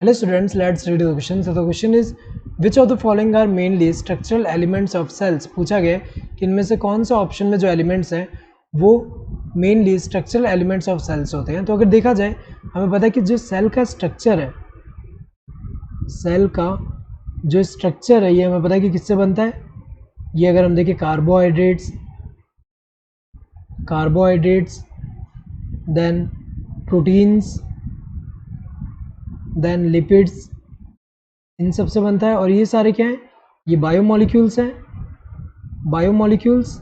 Hello students, let's read the question. So the question is, which of the following are mainly structural elements of cells? पूछा गया कि इनमें से कौन सा ऑप्शन में जो एलिमेंट्स हैं वो mainly structural elements of cells होते हैं. तो अगर देखा जाए हमें पता है कि जो सेल का स्ट्रक्चर है, सेल का जो स्ट्रक्चर है ये हमें पता है कि किससे बनता है. ये अगर हम देखें carbohydrates then proteins then lipids, इन सब से बनता है. और ये सारे क्या हैं, ये बायोमोलिक्यूल्स हैं, बायोमोलिक्यूल्स.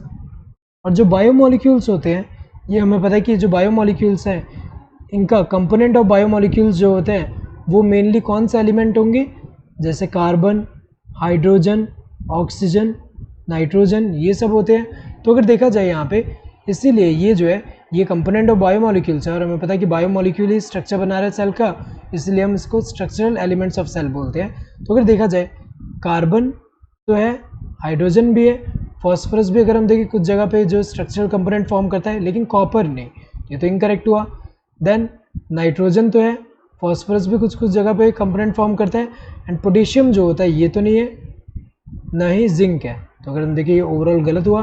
और जो बायोमोलिक्यूल्स होते हैं ये हमें पता है कि जो बायोमोलिक्यूल्स हैं इनका कंपोनेंट ऑफ बायोमोलिक्यूल्स जो होते हैं वो मेनली कौन से एलिमेंट होंगे, जैसे कार्बन, हाइड्रोजन, ऑक्सीजन, नाइट्रोजन, ये सब होते हैं. तो अगर देखा जाए यहाँ पे, इसीलिए ये जो है ये कंपोनेंट ऑफ बायोमोलिक्यूल्स है और हमें पता है कि बायोमोलिक्यूल ही स्ट्रक्चर बना रहा है सेल का, इसलिए हम इसको स्ट्रक्चरल एलिमेंट्स ऑफ सेल बोलते हैं. तो अगर देखा जाए कार्बन तो है, हाइड्रोजन भी है, फॉस्फोरस भी अगर हम देखें कुछ जगह पे जो स्ट्रक्चरल कंपोनेंट फॉर्म करता है, लेकिन कॉपर नहीं, ये तो इनकरेक्ट हुआ. देन नाइट्रोजन तो है, फॉस्फोरस भी कुछ कुछ जगह पे कंपोनेंट फॉर्म करता है. एंड पोटेशियम जो होता है ये तो नहीं है, ना ही जिंक है, तो अगर हम देखें ये ओवरऑल गलत हुआ.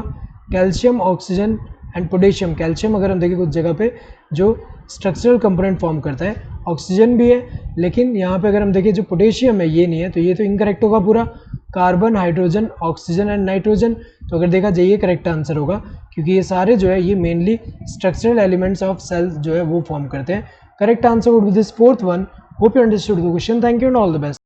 Calcium, oxygen and potassium, calcium अगर हम देखें कुछ जगह पे जो स्ट्रक्चरल कंपोनेंट फॉर्म करता है, ऑक्सीजन भी है, लेकिन यहाँ पे अगर हम देखें जो पोटेशियम है ये नहीं है, तो ये तो इनकरेक्ट होगा पूरा. Carbon, hydrogen, oxygen and nitrogen, तो अगर देखा जाए ये करेक्ट आंसर होगा, क्योंकि ये सारे जो है ये mainly structural elements of cells जो है वो फॉर्म करते हैं. Correct answer would be this fourth one. Hope you understood the question. Thank you and all the best.